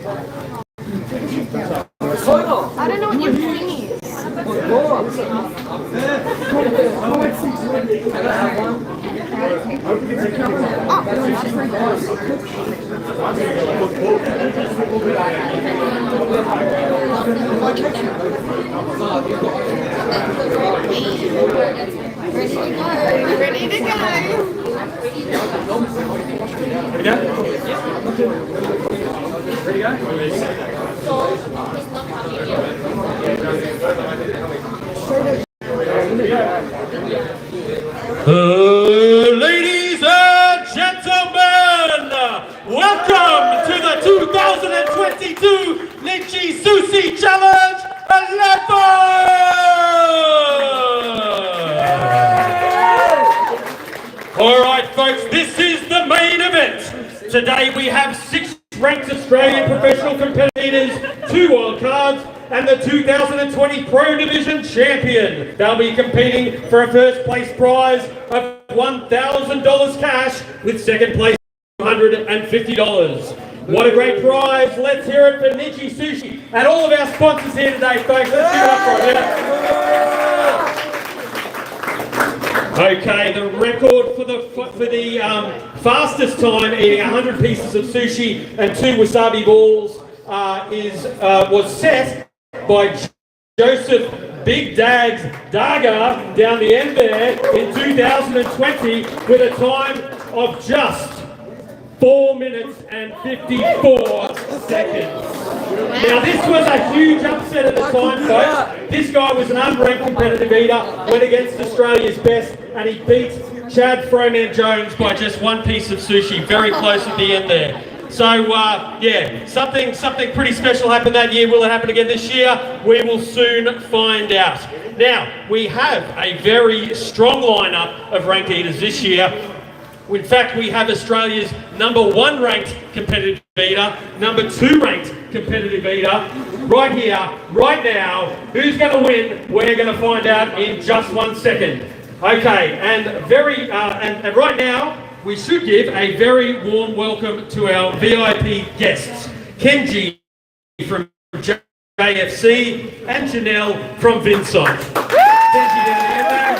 I don't know what your thing is. Ready to go. Ladies and gentlemen, welcome to the 2022 Niji Sushi Challenge 11! Alright folks, this is the main event. Today we have 6 ranked Australian professional competitors, 2 wildcards, and the 2020 Pro Division champion. They'll be competing for a first place prize of $1,000 cash with second place $150. What a great prize. Let's hear it for Niji Sushi and all of our sponsors here today, folks. Let's give it up for them. Okay, the record for the fastest time eating 100 pieces of sushi and 2 wasabi balls was set by Joseph Big Dags Daga down the end there in 2020 with a time of just 4 minutes and 54 seconds. Now this was a huge upset at the time, folks. This guy was an unranked competitive eater, went against Australia's best, and he beat Chad Froman Jones by just 1 piece of sushi, very close at the end there. So yeah, something pretty special happened that year. Will it happen again this year? We will soon find out. Now, we have a very strong lineup of ranked eaters this year. In fact, we have Australia's #1 ranked competitive eater, #2 ranked competitive eater, right here, right now. Who's going to win? We're going to find out in just 1 second. Okay, and right now, we should give a very warm welcome to our VIP guests, Kenji from JFC and Janelle from Vinsite. Kenji down there,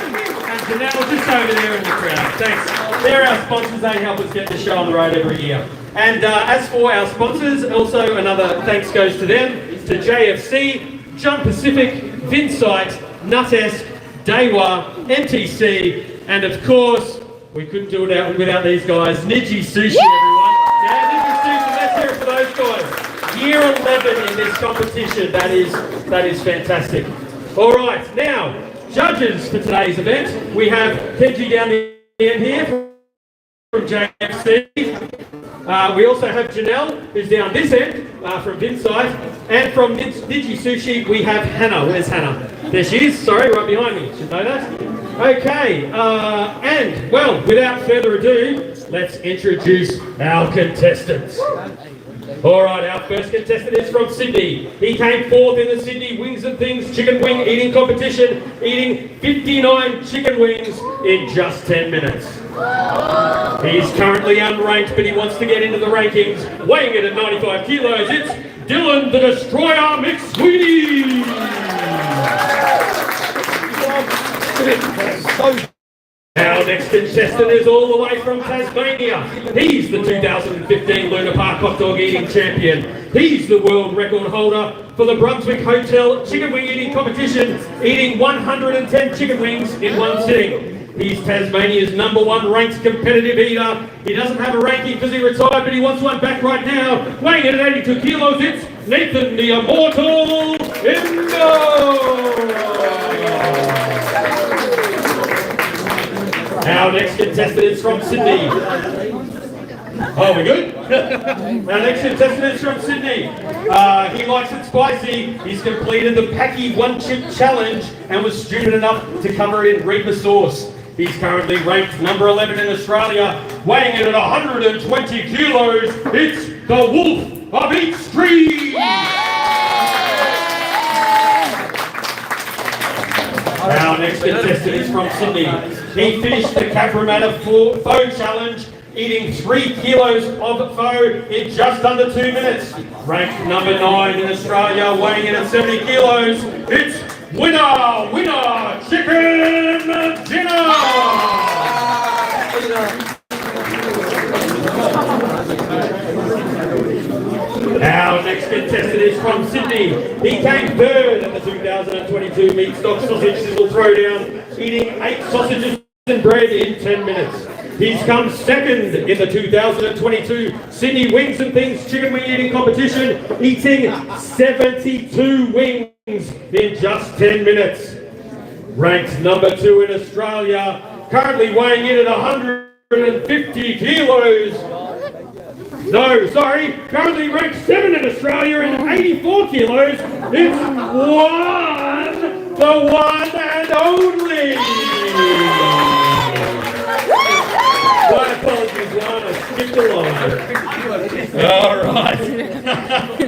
and Janelle just over there in the crowd. Thanks. They're our sponsors. They help us get the show on the road every year. And as for our sponsors, also another thanks goes to them, to JFC, Jump Pacific, Vinsite, Nutesk, Dewa, MTC, and of course, we couldn't do it without these guys. Niji Sushi, everyone. Yeah, Niji Sushi, let's hear it for those guys. Year 11 in this competition. That is fantastic. All right, now, judges for today's event. We have Kenji down the end here from JFC. We also have Janelle, who's down this end from Vinsite. And from Niji Sushi, we have Hannah. Where's Hannah? There she is. Sorry, right behind me. Should know that. Okay, and, well, without further ado, let's introduce our contestants. All right, our first contestant is from Sydney. He came 4th in the Sydney Wings and Things chicken wing eating competition, eating 59 chicken wings in just 10 minutes. He is currently unranked, but he wants to get into the rankings. Weighing it at 95 kilos, it's Dylan the Destroyer McSweeney. Our next contestant is all the way from Tasmania. He's the 2015 Luna Park Hot Dog Eating Champion. He's the world record holder for the Brunswick Hotel Chicken Wing Eating Competition, eating 110 chicken wings in one sitting. He's Tasmania's #1 ranked competitive eater. He doesn't have a ranking because he retired, but he wants one back right now. Weighing in at 82 kilos, it's Nathan the Immortal Indo. Our next contestant is from Sydney. Oh, we good? Our next contestant is from Sydney. He likes it spicy. He's completed the Packy One Chip Challenge and was stupid enough to cover it in Reaper sauce. He's currently ranked #11 in Australia, weighing in at 120 kilos. It's the Wolf of Eat Street. Our next contestant is from Sydney. He finished the Cabramatta Faux Challenge eating 3 kilos of pho in just under 2 minutes. Ranked number 9 in Australia, weighing in at 70 kilos, it's winner chicken dinner! Our next contestant is from Sydney. He came third at the 2022 Meat Stock Sausage Sizzle Throwdown, eating 8 sausages and bread in 10 minutes. He's come second in the 2022 Sydney Wings and Things Chicken Wing Eating Competition, eating 72 wings in just 10 minutes. Ranked number 2 in Australia, currently weighing in at 150 kilos. No, sorry, currently ranked 7 in Australia and 84 kilos. It's the one and only. My apologies, Juan, I skipped a line. All right.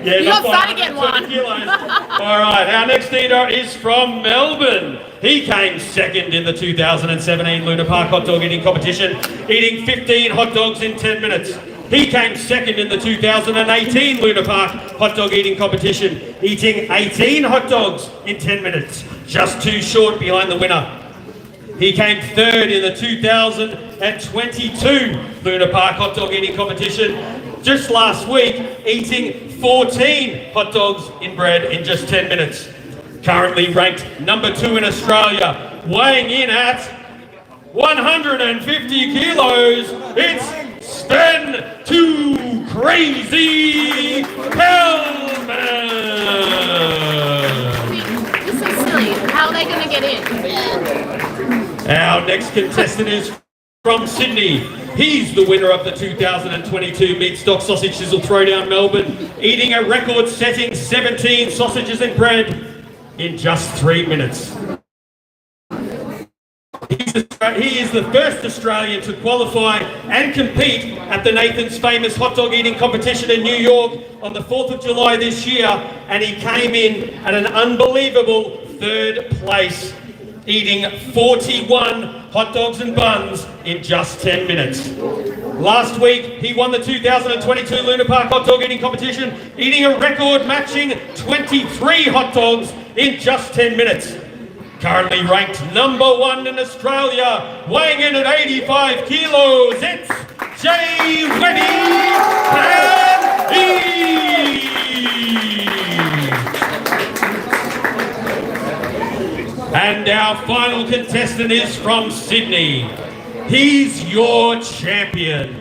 Yeah, You got started getting one. All right, our next eater is from Melbourne. He came second in the 2017 Luna Park Hot Dog Eating Competition, eating 15 hot dogs in 10 minutes. He came second in the 2018 Luna Park Hot Dog Eating Competition, eating 18 hot dogs in 10 minutes, just 2 short behind the winner. He came third in the 2022 Luna Park Hot Dog Eating Competition just last week, eating 14 hot dogs in bread in just 10 minutes. Currently ranked number 2 in Australia, weighing in at 150 kilos, it's Sven Too Crazy Hellman! This is so silly. How are they going to get in? Our next contestant is from Sydney. He's the winner of the 2022 Meat Stock Sausage Sizzle Throwdown Melbourne, eating a record-setting 17 sausages and bread in just 3 minutes. He is the first Australian to qualify and compete at the Nathan's Famous Hot Dog Eating Competition in New York on the 4th of July this year, and he came in at an unbelievable 3rd place, eating 41 hot dogs and buns in just 10 minutes. Last week, he won the 2022 Luna Park Hot Dog Eating Competition, eating a record-matching 23 hot dogs in just 10 minutes. Currently ranked number 1 in Australia, weighing in at 85 kilos, it's Jay Webby And our final contestant is from Sydney. He's your champion.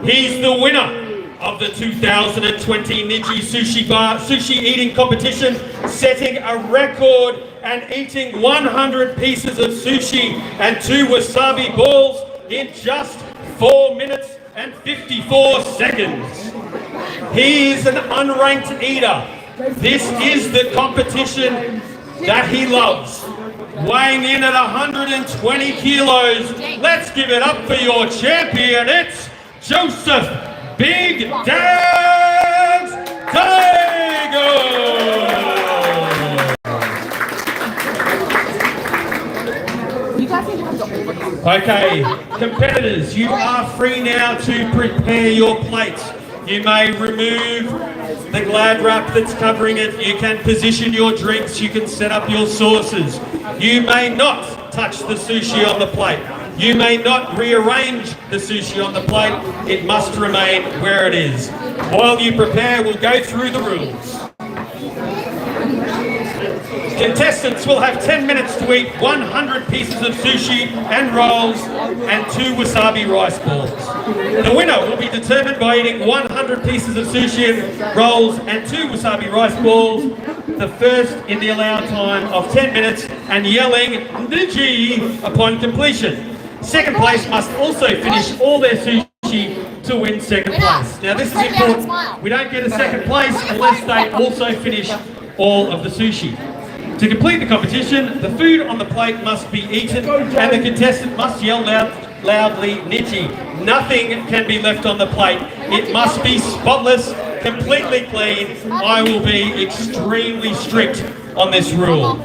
He's the winner of the 2020 Niji Sushi Eating Competition, setting a record and eating 100 pieces of sushi and 2 wasabi balls in just 4 minutes and 54 seconds. He is an unranked eater. This is the competition that he loves. Weighing in at 120 kilos, let's give it up for your champion. It's Joseph Big Dags Dago! Okay, competitors, you are free now to prepare your plates. You may remove the glad wrap that's covering it. You can position your drinks. You can set up your sauces. You may not touch the sushi on the plate. You may not rearrange the sushi on the plate. It must remain where it is. While you prepare, we'll go through the rules. Contestants will have 10 minutes to eat 100 pieces of sushi and rolls and 2 wasabi rice balls. The winner will be determined by eating 100 pieces of sushi and rolls and 2 wasabi rice balls, the first in the allowed time of 10 minutes, and yelling Niji upon completion. Second place must also finish all their sushi to win second place. Now this is important. We don't get a second place unless they also finish all of the sushi. To complete the competition, the food on the plate must be eaten and the contestant must yell loudly, Niji. Nothing can be left on the plate. It must be spotless, completely clean. I will be extremely strict on this rule.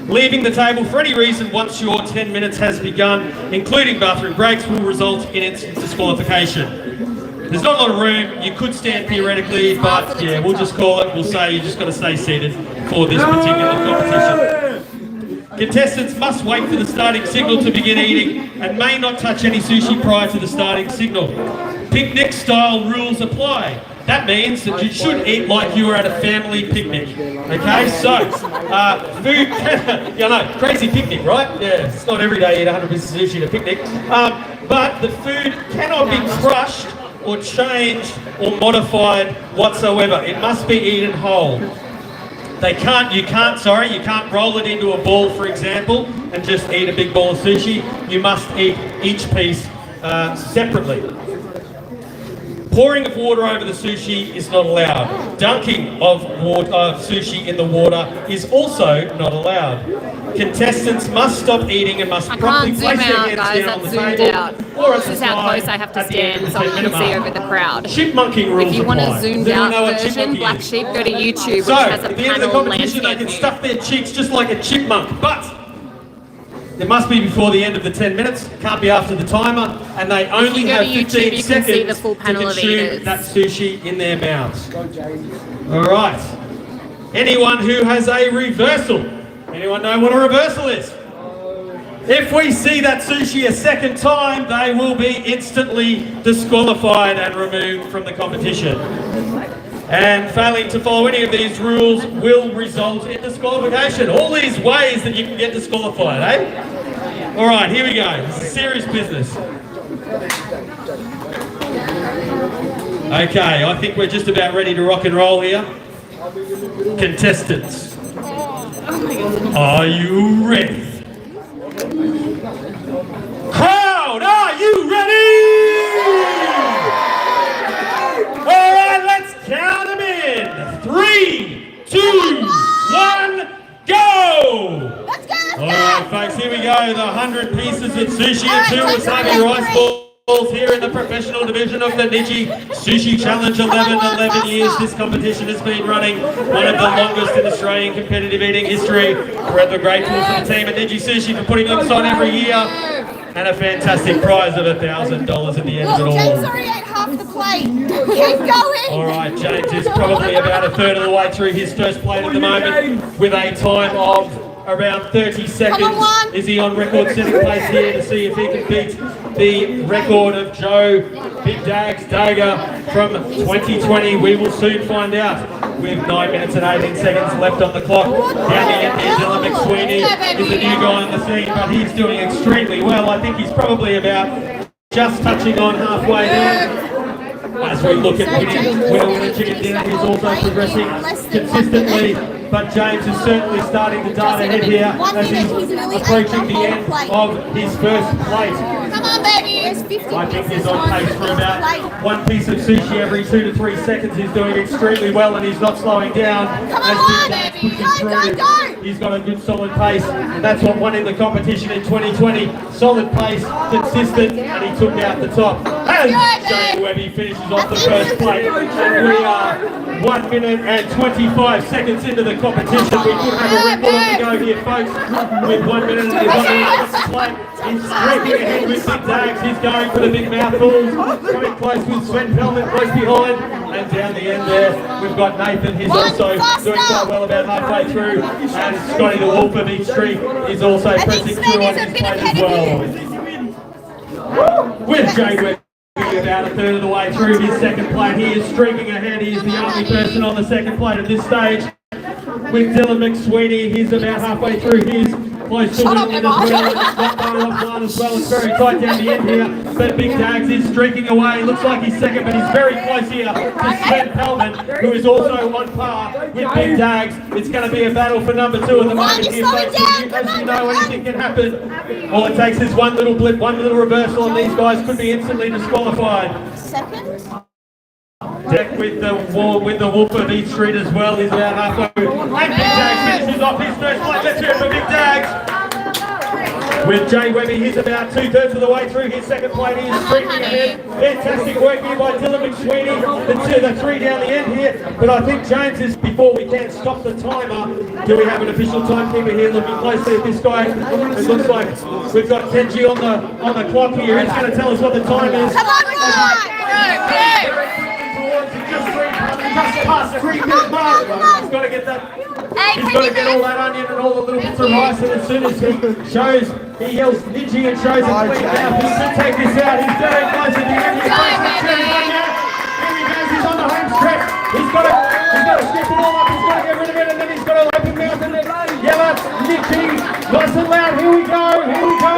Leaving the table for any reason once your 10 minutes has begun, including bathroom breaks, will result in instant disqualification. There's not a lot of room. You could stand theoretically, but yeah, we'll just call it. We'll say you just got to stay seated for this particular competition. Contestants must wait for the starting signal to begin eating and may not touch any sushi prior to the starting signal. Picnic-style rules apply. That means that you should eat like you were at a family picnic. Okay, so food, you know, crazy picnic, right? Yeah, it's not every day you eat 100 pieces of sushi at a picnic. But the food cannot be crushed or changed or modified whatsoever. It must be eaten whole. You can't roll it into a ball, for example, and just eat a big ball of sushi. You must eat each piece separately. Pouring of water over the sushi is not allowed. Dunking of sushi in the water is also not allowed. Contestants must stop eating and must properly place their hands down on the table or this is how close I have to stand so I can see over the crowd. Chipmunking rules If you want a apply. zoomed Does anyone know out what version, chipmunking Black is? Sheep, go to YouTube, which So, has a at the end of the panel competition, they landscape can view. stuff their cheeks just like a chipmunk, but it must be before the end of the 10 minutes, can't be after the timer, and they only you go have to YouTube, 15 you can see the seconds full to panel of consume eaters. that sushi in their mouths. All right. Anyone who has a reversal? Anyone know what a reversal is? If we see that sushi a second time, they will be instantly disqualified and removed from the competition. And failing to follow any of these rules will result in disqualification. All these ways that you can get disqualified, eh? All right, here we go. This is serious business. Okay, I think we're just about ready to rock and roll here. Contestants, are you ready? Crowd, are you ready? All right, let's count them in. 3, 2, 1, go! Let's go, All right, folks, here we go. The 100 pieces of sushi and 2 wasabi rice balls here in the professional division of the Niji Sushi Challenge. 11 years this competition has been running. One of the longest in Australian competitive eating history. We're ever grateful to the team at Niji Sushi for putting this on every year. And a fantastic prize of $1,000 at the end of it all. James already ate half the plate. Keep going. All right, James is probably about a third of the way through his first plate at the moment with a time of around 30 seconds. Come on, Is he on record setting place here to see if he can beat the record of Joe Big Dags Dagger from 2020? We will soon find out. With 9 minutes and 18 seconds left on the clock. Down the end here, Dylan McSweeney is a new guy on the scene, but he's doing extremely well. I think he's probably about just touching on halfway there. As we look at winner chicken dinner, he's also progressing consistently. But James is certainly starting to dart ahead here as he's approaching the end of his first plate. Come on, baby. I think he's on pace for about 1 piece of sushi every 2 to 3 seconds. He's doing extremely well and he's not slowing down. Come on, baby. Go. He's got a good solid pace, and that's what won him the competition in 2020. Solid pace, consistent, and he took out the top. As Shane Webby finishes off the first plate, and we are 1 minute and 25 seconds into the competition. We could have a record on the go here, folks. With 1 minute and 1 minute off the plate, he's streaking ahead with Big Dags. He's going for the big mouthfuls. Coming close with Sven Pellman close behind. And down the end there, we've got Nathan. He's also doing quite well about halfway through. And Scotty the Wolf of each street is also pressing through on his plate as well. With Jay Webb about a third of the way through his second plate. He is streaking ahead. He is the only person on the second plate at this stage. With Dylan McSweeney, he's about halfway through his close to winning as well. It's very tight down the end here, but Big Dags is streaking away. Looks like he's second, but he's very close here to Sven Pellman, who is also on par with Big Dags. It's going to be a battle for number 2 at the moment here, folks. As you know, anything can happen. All it takes is one little blip, one little reversal, and these guys could be instantly disqualified. Second. Deck with the Wolf of each street as well. He's about halfway. And Big Dags finishes off his first plate. Let's hear it for Big Dags. with Jay Webby. He's about 2/3 of the way through his second plate. He is streaking ahead. Fantastic work here by Dylan McSweeney. The three down the end here. But I think James is, before we can stop the timer, do we have an official timekeeper here looking closely at this guy? It looks like we've got Kenji on the clock here. He's going to tell us what the time is. Come on, Just past 3 minute mark. He's got to get that. He's got to get all that onion and all the little bits of rice, and as soon as he shows, he yells Niji and shows a clean mouth. He should take this out. He's very close at the end. Here he goes. He's on the home stretch. He's got to skip it all up. He's got to get rid of it, and then he's got to open mouth and then yell out Niji. Nice and loud. Here we go. Here we go.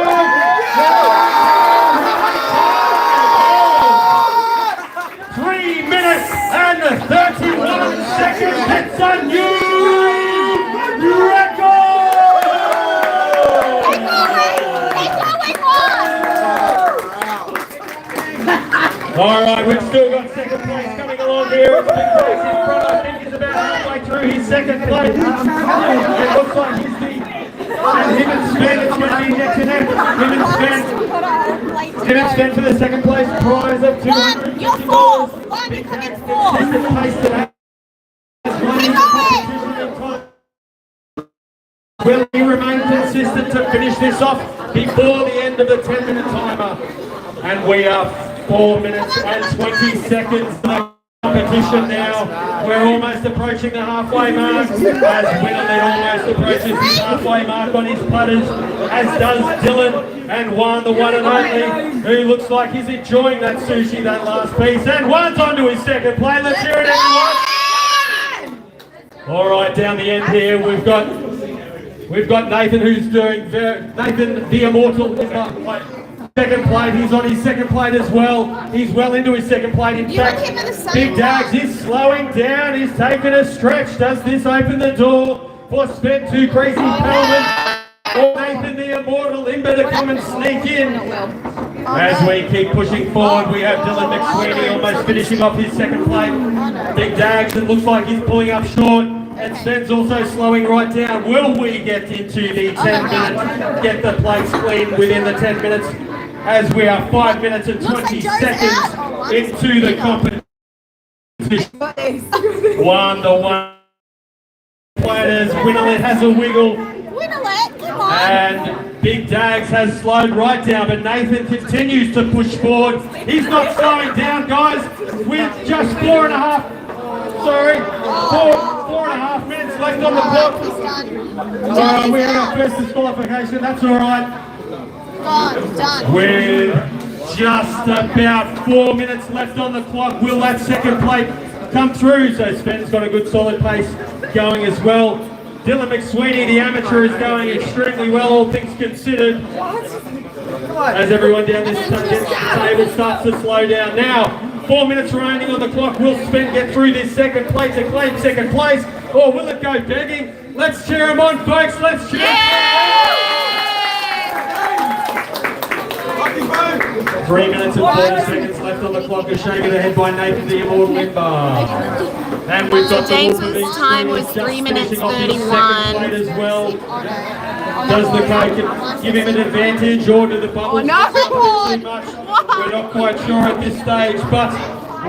3 minutes and 31 seconds. It's a new record! All right, we've still got second place coming along here. It's Big Dax in front. I think he's about halfway through his second place. It looks like he's the... And him and Sven, it's going to be neck to neck. Him and Sven for the second place prize of $250. You're fourth. One, you're coming fourth. Consistent pace today. Will he remain consistent to finish this off before the end of the 10-minute timer? And we are 4 minutes and 20 seconds in the competition now. We're almost approaching the halfway mark as Winnerly almost approaches his halfway mark on his putters, as does Dylan, and Juan, the one and only, who looks like he's enjoying that sushi, that last piece. And Juan's on to his second play. Let's hear it, everyone. All right, down the end here, we've got Nathan, who's doing Nathan the Immortal in the second plate. He's on his second plate as well. He's well into his second plate. In fact, Big Dax is slowing down. He's taking a stretch. Does this open the door for Sven Too Crazy Pelman or Nathan the Immortal Imber to come and sneak in? As we keep pushing forward, we have Dylan McSweeney almost finishing off his second plate. Big Dax, it looks like he's pulling up short. And Sven's also slowing right down. Will we get into the 10 minutes, get the plates clean within the 10 minutes, as we are 5 minutes and 20 seconds into the competition. One players, Winnerlet has a wiggle. Winnerlet, come on. And Big Dags has slowed right down, but Nathan continues to push forward. He's not slowing down, guys, with just 4.5 minutes left on the clock. We have our first disqualification, that's all right. Done. With just about 4 minutes left on the clock, will that second plate come through? So Sven's got a good solid pace going as well. Dylan McSweeney, the amateur, is going extremely well, all things considered. As everyone down this table starts to slow down. Now, 4 minutes remaining on the clock. Will Sven get through this second plate to claim second place? Or will it go begging? Let's cheer him on, folks. Let's cheer him on. 3 minutes and 40 seconds left on the clock. A shake of the head by Nathan the Immortal Imbar. And we've got James's time was 3 minutes 31. As well. Does the Coke give him an advantage, or do the bubbles too much? We're not quite sure at this stage, but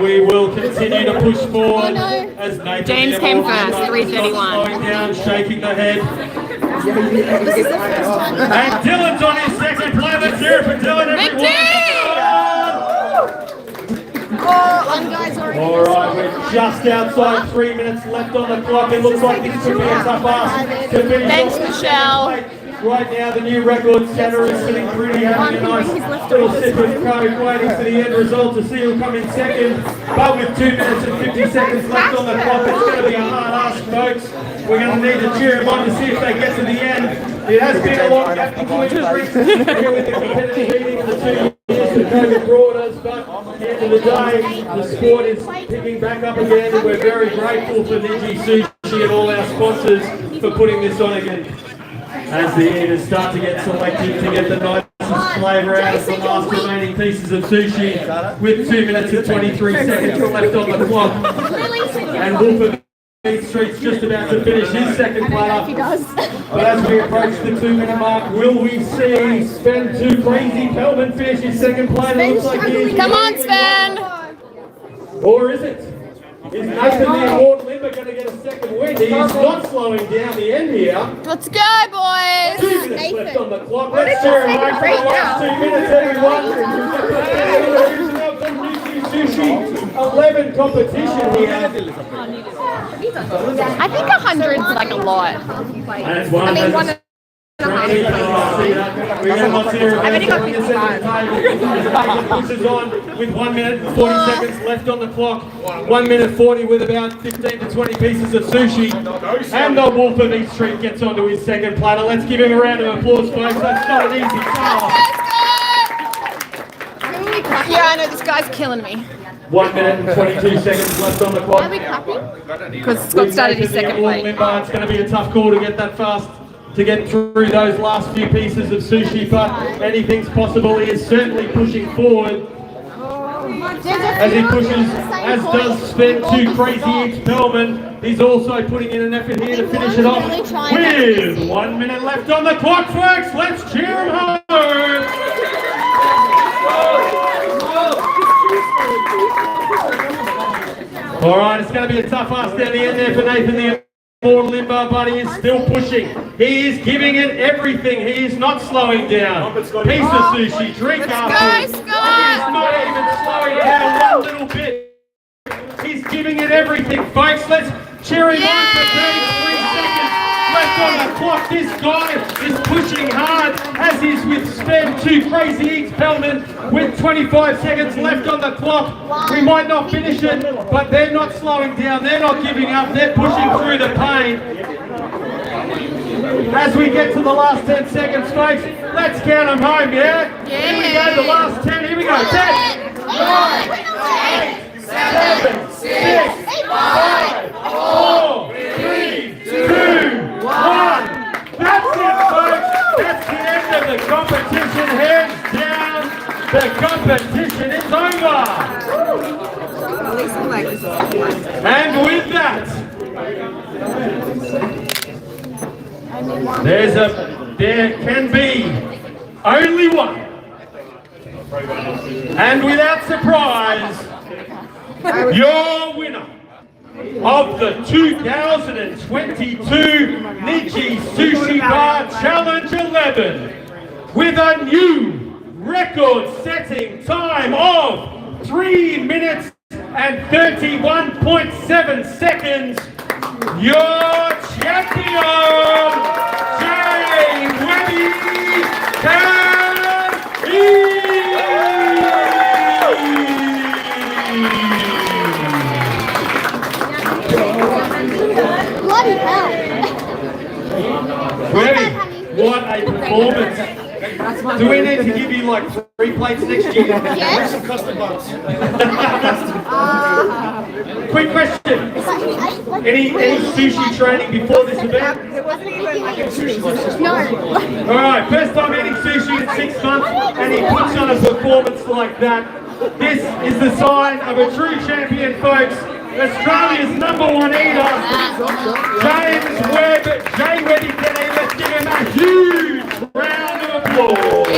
we will continue to push forward as Nathan James came first, 3:31. Slowing down, shaking the head. And Dylan's on his second play. Let's hear it for Dylan, everyone. All right, we're just outside 3 minutes left on the clock. It looks like this could be a tough ask to finish. Thanks, Michelle. Right now, the new record setter is sitting pretty, having a nice little sip of Coke, waiting for the end result to see who'll come in second. But with 2 minutes and 50 seconds left on the clock, it's going to be a hard ask, folks. We're going to need to cheer them on to see if they get to the end. It has been a long gap between the drinks here with the competitive meeting of the 2 years that COVID brought us, but at the end of the day, the sport is picking back up again, and we're very grateful for Niji, Sushi and all our sponsors for putting this on again. As the eaters start to get selected to get the nicest flavour out of the last remaining pieces of sushi, with 2 minutes and 23 seconds left on the clock. And Wolfer Street's just about to finish his second platter. He does. But as we approach the 2-minute mark, will we see Sven Too Crazy Pelman finish his second platter? Looks like he is. Come on, Sven. Or is it? Is Nathan the Award Limber going to get a second win? He's not slowing down the end here. Let's go, boys. 2 minutes left on the clock. Let's cheer him home for the last 2 minutes, everyone. Sushi 11 competition here. I think 100's like a lot. That's one. I mean, one. We're going to consider it. Pushes on with 1 minute and 40 seconds left on the clock. 1 minute 40 with about 15 to 20 pieces of sushi. And the Wolf of East Street gets onto his second platter. Let's give him a round of applause, folks. That's not an easy task. Yeah, I know, this guy's killing me. 1 minute and 22 seconds left on the clock. Are we clapping? Because Scott started his second plate. It's going to be a tough call to get that fast, to get through those last few pieces of sushi, but anything's possible. He is certainly pushing forward. As he pushes, as does Sven Too Crazy Eats Pelman. He's also putting in an effort here to finish it off with 1 minute left on the clock, folks. Let's cheer him home. All right, it's going to be a tough ask down the end there for Nathan the More Limber, but he is still pushing. He is giving it everything. He is not slowing down. Piece of sushi, drink after. He is not even slowing down one little bit. He's giving it everything, folks. Let's cheer him on for 33 seconds left on the clock. This guy is pushing hard, as is with Sven Too Crazy Eats Pelman, with 25 seconds left on the clock. We might not finish it, but they're not slowing down. They're not giving up. They're pushing through the pain. As we get to the last 10 seconds, folks, let's count them home, yeah? Here we go, the last 10. Here we go. 10, 9, 8, 7, 6, 5, 4, 3, 2, 1. That's it, folks. That's the end of the competition. Hands down, the competition is over. And with that, there can be only one. And without surprise, your winner of the 2022 Niji Sushi Bar Challenge 11 with a new record-setting time of 3 minutes and 31.7 seconds, your champion, Jay Webby Bloody hell. Webby, what a performance. Do we need to give you like 3 plates next year? Yes. Some custard buns. Quick question. Any sushi training before this event? No. Alright, first time eating sushi in 6 months and he puts on a performance like that. This is the sign of a true champion, folks. Australia's #1 eater, James Webb, Jay Webby Kenny. Let's give him a huge round of applause.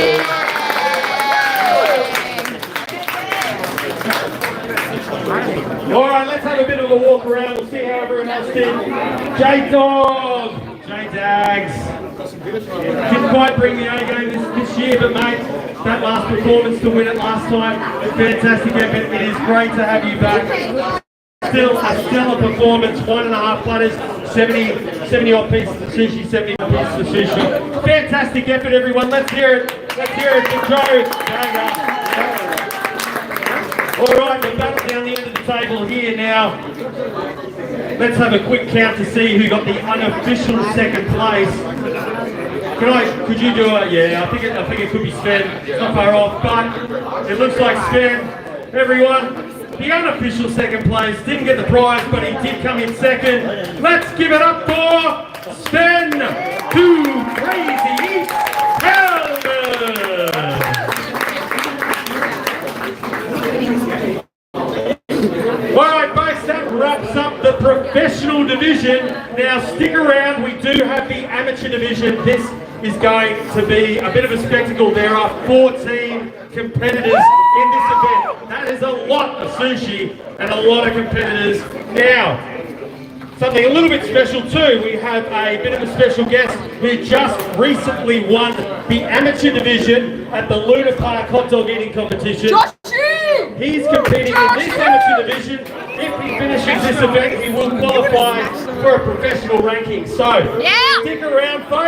Alright, let's have a bit of a walk around. We'll see how everyone else did. J-Dog, J-Dags. Didn't quite bring the A-game this year, but mate, that last performance to win it last time, fantastic effort. It is great to have you back. Still a stellar performance, 1.5 platters, 70 odd pieces of sushi, 70 odd pieces of sushi. Fantastic effort, everyone. Let's hear it. Let's hear it for Joe. All right, we're back down the end of the table here now. Let's have a quick count to see who got the unofficial second place. Could you do it? Yeah, I think it could be Sven. It's not far off, but it looks like Sven. Everyone. The unofficial second place, didn't get the prize, but he did come in second. Let's give it up for Sven Too Crazy Pelman. All right, folks, that wraps up the professional division. Now stick around, we do have the amateur division. This is going to be a bit of a spectacle. There are 14 competitors in this event. That is a lot of sushi and a lot of competitors. Now, something a little bit special too, we have a bit of a special guest who just recently won the amateur division at the Luna Park hot dog eating competition. Joshi! He's competing in this amateur division. If he finishes this event, he will qualify for a professional ranking. So, Yeah. stick around, folks.